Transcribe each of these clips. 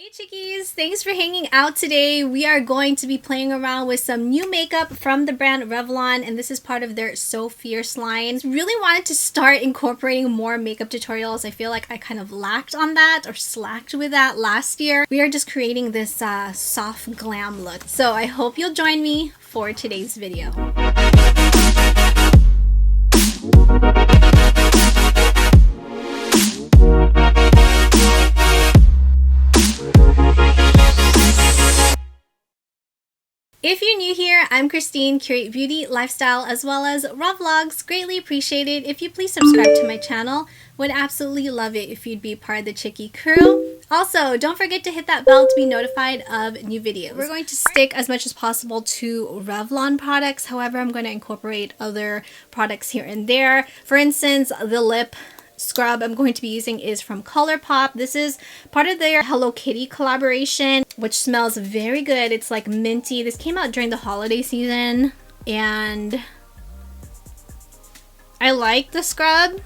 Hey chickies, thanks for hanging out today. We are going to be playing around with some new makeup from the brand Revlon, and this is part of their So Fierce line. Really wanted to start incorporating more makeup tutorials. I feel like I kind of lacked on that or slacked with that last year. We are just creating this soft glam look. So I hope you'll join me for today's video. If you're new here, I'm Christine, curate beauty, lifestyle, as well as Revlogs. Greatly appreciated if you please subscribe to my channel. Would absolutely love it if you'd be part of the Chickie crew. Also, don't forget to hit that bell to be notified of new videos. We're going to stick as much as possible to Revlon products. However, I'm going to incorporate other products here and there. For instance, the lip scrub I'm going to be using is from Colourpop. This is part of their Hello Kitty collaboration, which smells very good. It's like minty. This came out during the holiday season and I like the scrub.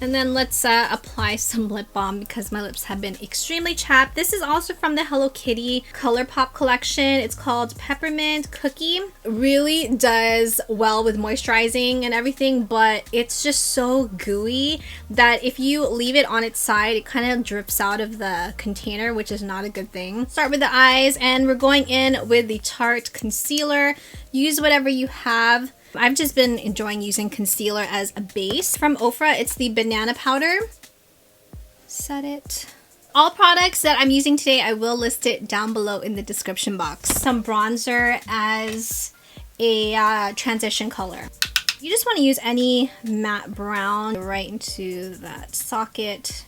And then let's apply some lip balm because my lips have been extremely chapped. This is also from the Hello Kitty Colourpop collection. It's called Peppermint Cookie. Really does well with moisturizing and everything, but it's just so gooey that if you leave it on its side, it kind of drips out of the container, which is not a good thing. Start with the eyes, and we're going in with the Tarte concealer. Use whatever you have. I've just been enjoying using concealer as a base. From Ofra, it's the banana powder. Set it. All products that I'm using today, I will list it down below in the description box. Some bronzer as a transition color. You just want to use any matte brown right into that socket.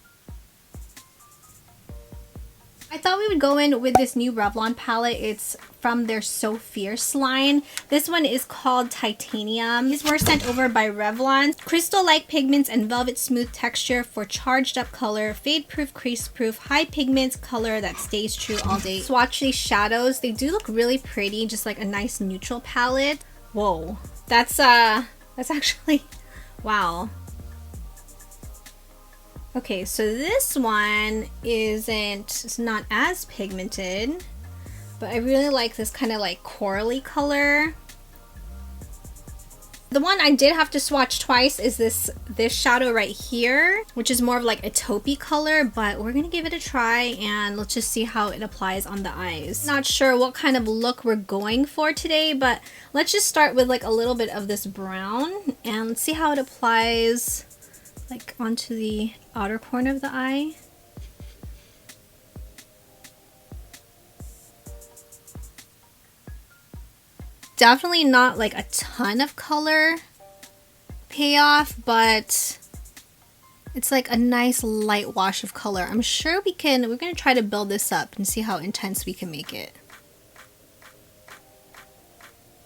I thought we would go in with this new Revlon palette. It's from their So Fierce line. This one is called Titanium. These were sent over by Revlon. Crystal-like pigments and velvet smooth texture for charged up color, fade proof, crease proof, high pigments color that stays true all day. Swatch these shadows. They do look really pretty, just like a nice neutral palette. Whoa, that's actually, wow. Okay, so this one it's not as pigmented, but I really like this kind of like corally color. The one I did have to swatch twice is this shadow right here, which is more of like a taupey color, but we're gonna give it a try and let's just see how it applies on the eyes. Not sure what kind of look we're going for today, but let's just start with like a little bit of this brown and let's see how it applies like onto the outer corner of the eye. Definitely not like a ton of color payoff, but it's like a nice light wash of color. I'm sure we're gonna try to build this up and see how intense we can make it.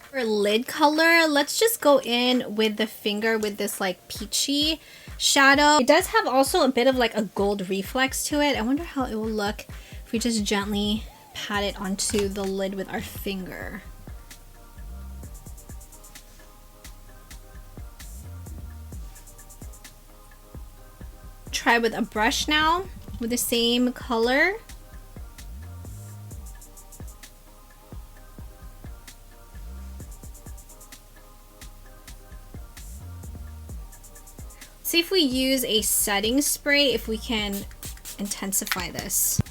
For lid color, let's just go in with the finger with this like peachy shadow. It does have also a bit of like a gold reflex to it. I wonder how it will look if we just gently pat it onto the lid with our finger. Try with a brush now with the same color. See if we use a setting spray, if we can intensify this.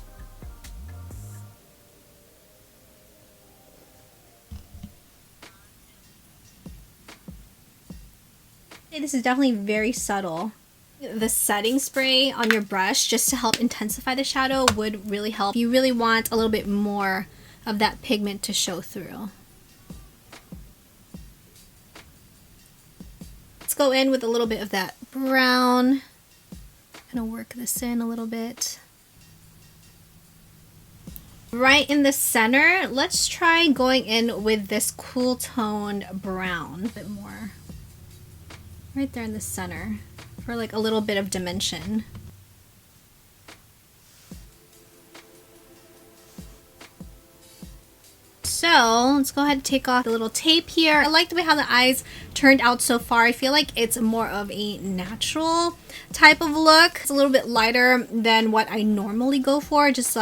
Okay, this is definitely very subtle. The setting spray on your brush just to help intensify the shadow would really help. You really want a little bit more of that pigment to show through. Let's go in with a little bit of that brown. Gonna work this in a little bit. Right in the center, let's try going in with this cool toned brown. A bit more. Right there in the center for like a little bit of dimension. So let's go ahead and take off the little tape here. I like the way how the eyes turned out so far. I feel like it's more of a natural type of look. It's a little bit lighter than what I normally go for, just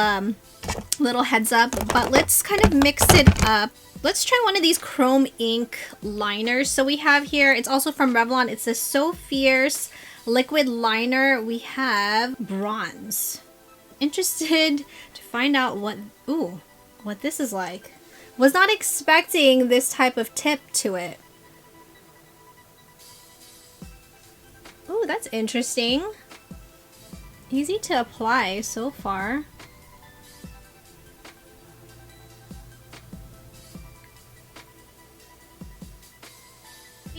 little heads up. But let's kind of mix it up. Let's try one of these Chrome Ink liners. So we have here, it's also from Revlon. It's the So Fierce liquid liner. We have bronze. Interested to find out what this is like. Was not expecting this type of tip to it. Ooh, that's interesting. Easy to apply so far.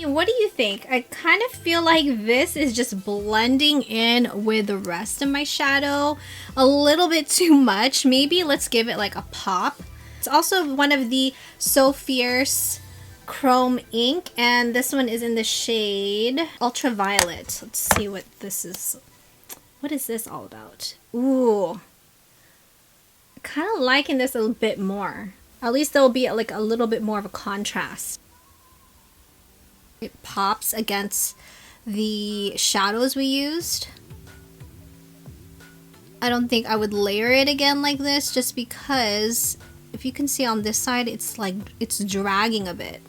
What do you think? I kind of feel like this is just blending in with the rest of my shadow a little bit too much. Maybe let's give it like a pop. It's also one of the So Fierce Chrome Ink, and this one is in the shade Ultraviolet. Let's see what this is. What is this all about? Ooh, kind of liking this a little bit more. At least there'll be like a little bit more of a contrast. It pops against the shadows we used. I don't think I would layer it again like this, just because if you can see on this side, it's like it's dragging a bit.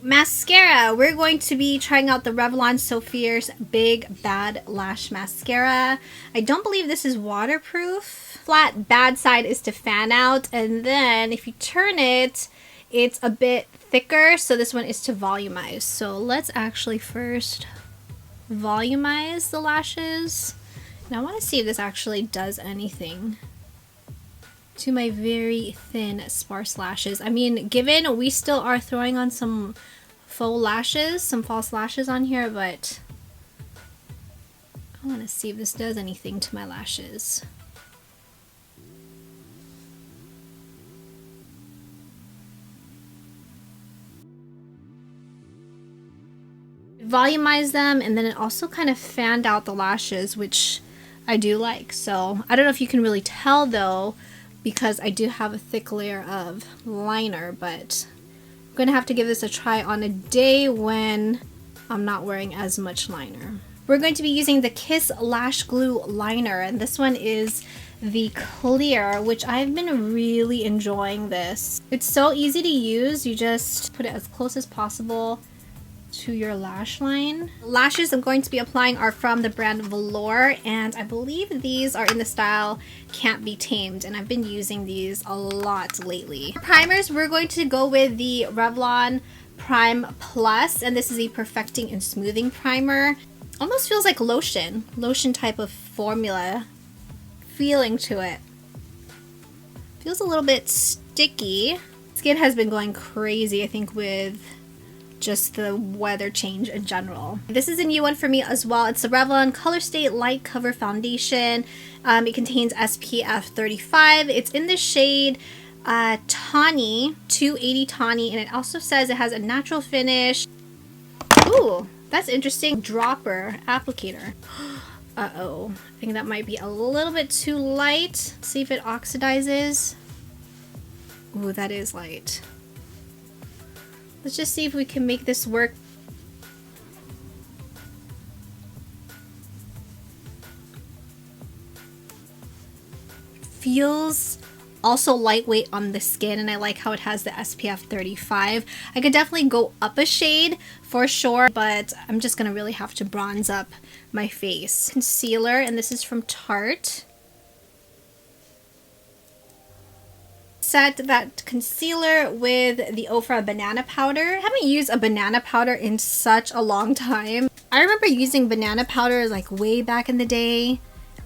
Mascara. We're going to be trying out the Revlon So Fierce Big Bad Lash Mascara. I don't believe this is waterproof. Flat bad side is to fan out, and then if you turn it, it's a bit thicker, so this one is to volumize. So let's actually first volumize the lashes. And I want to see if this actually does anything to my very thin, sparse lashes. I mean, given we still are throwing on some faux lashes, some false lashes on here, but I want to see if this does anything to my lashes. Volumize them, and then it also kind of fanned out the lashes, which I do like. So I don't know if you can really tell though, because I do have a thick layer of liner, but I'm gonna have to give this a try on a day when I'm not wearing as much liner. We're going to be using the Kiss Lash Glue Liner, and this one is the clear, which I've been really enjoying this. It's so easy to use. You just put it as close as possible to your lash line. The lashes I'm going to be applying are from the brand Velour, and I believe these are in the style Can't Be Tamed, and I've been using these a lot lately. For primers, we're going to go with the Revlon Prime Plus, and this is a perfecting and smoothing primer. Almost feels like lotion type of formula feeling to it. Feels a little bit sticky. Skin has been going crazy, I think, with just the weather change in general. This is a new one for me as well. It's the Revlon Color Stay Light Cover Foundation. It contains SPF 35. It's in the shade Tawny, 280 Tawny, and it also says it has a natural finish. Ooh, that's interesting. Dropper applicator. Uh-oh. I think that might be a little bit too light. See if it oxidizes. Ooh, that is light. Let's just see if we can make this work. Feels also lightweight on the skin, and I like how it has the SPF 35. I could definitely go up a shade for sure, but I'm just gonna really have to bronze up my face. Concealer, and this is from Tarte. Set that concealer with the Ofra banana powder. I haven't used a banana powder in such a long time. I remember using banana powder like way back in the day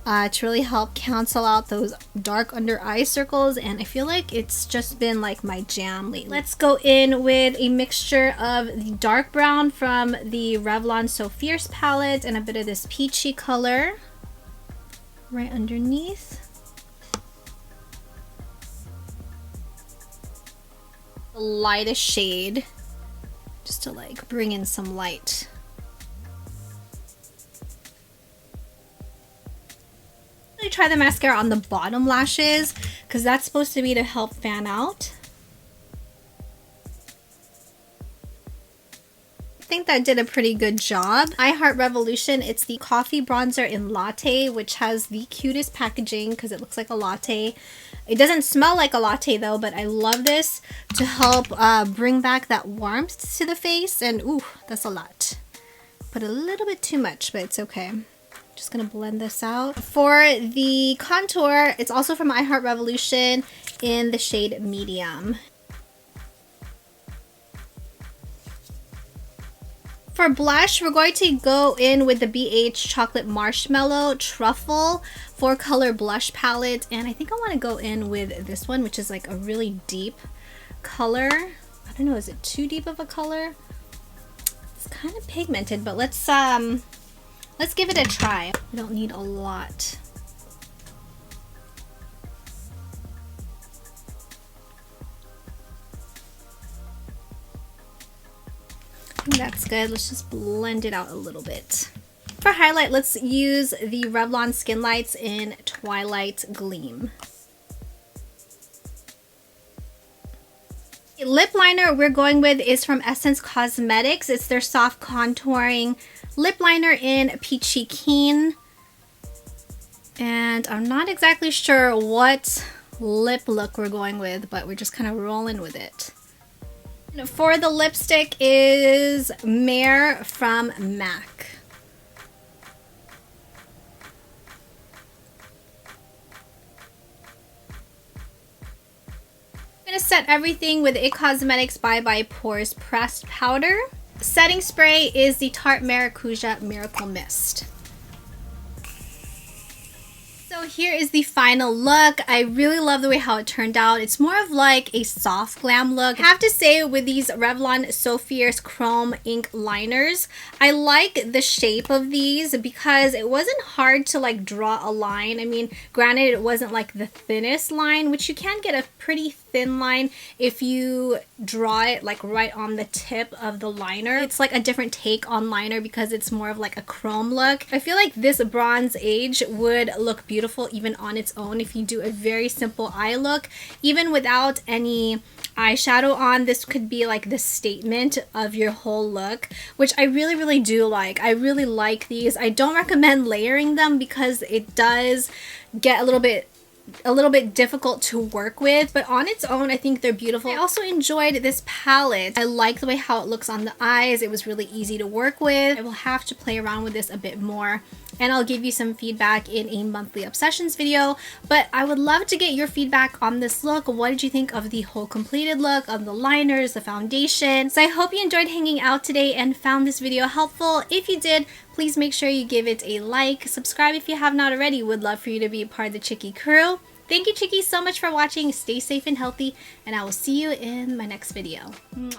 to really help cancel out those dark under eye circles, and I feel like it's just been like my jam lately. Let's go in with a mixture of the dark brown from the Revlon So Fierce palette and a bit of this peachy color right underneath. The lightest shade, just to like bring in some light. Really try the mascara on the bottom lashes, because that's supposed to be to help fan out. think that did a pretty good job. I Heart Revolution, it's the Coffee Bronzer in Latte, which has the cutest packaging because it looks like a latte. It doesn't smell like a latte though, but I love this to help bring back that warmth to the face. And ooh, that's a lot. Put a little bit too much, but it's okay. Just gonna blend this out. For the contour, it's also from I Heart Revolution in the shade Medium. For blush, we're going to go in with the BH Chocolate Marshmallow Truffle 4-color blush palette. And I think I want to go in with this one, which is like a really deep color. I don't know, is it too deep of a color? It's kind of pigmented, but let's give it a try. We don't need a lot. That's good. Let's just blend it out a little bit. For highlight, let's use the Revlon Skin Lights in Twilight Gleam. The lip liner we're going with is from Essence Cosmetics. It's their soft contouring lip liner in Peachy Keen. And I'm not exactly sure what lip look we're going with, but we're just kind of rolling with it. For the lipstick is Mare from MAC. I'm going to set everything with It Cosmetics By Pores Pressed Powder. Setting spray is the Tarte Maracuja Miracle Mist. So here is the final look. I really love the way how it turned out. It's more of like a soft glam look. I have to say, with these Revlon So Fierce Chrome Ink liners, I like the shape of these because it wasn't hard to like draw a line. I mean, granted, it wasn't like the thinnest line, which you can get a pretty thin line if you draw it like right on the tip of the liner. It's like a different take on liner because it's more of like a chrome look. I feel like this Bronze Age would look beautiful even on its own if you do a very simple eye look. Even without any eyeshadow on, this could be like the statement of your whole look, which I really do like. I really like these. I don't recommend layering them because it does get a little bit difficult to work with, but on its own I think they're beautiful. I also enjoyed this palette. I like the way how it looks on the eyes. It was really easy to work with. I will have to play around with this a bit more, and I'll give you some feedback in a monthly obsessions video, but I would love to get your feedback on this look. What did you think of the whole completed look, of the liners, the foundation? So I hope you enjoyed hanging out today and found this video helpful. If you did, please make sure you give it a like, subscribe if you have not already. Would love for you to be a part of the Chicky crew. Thank you, Chickies, so much for watching. Stay safe and healthy, and I will see you in my next video. Mwah.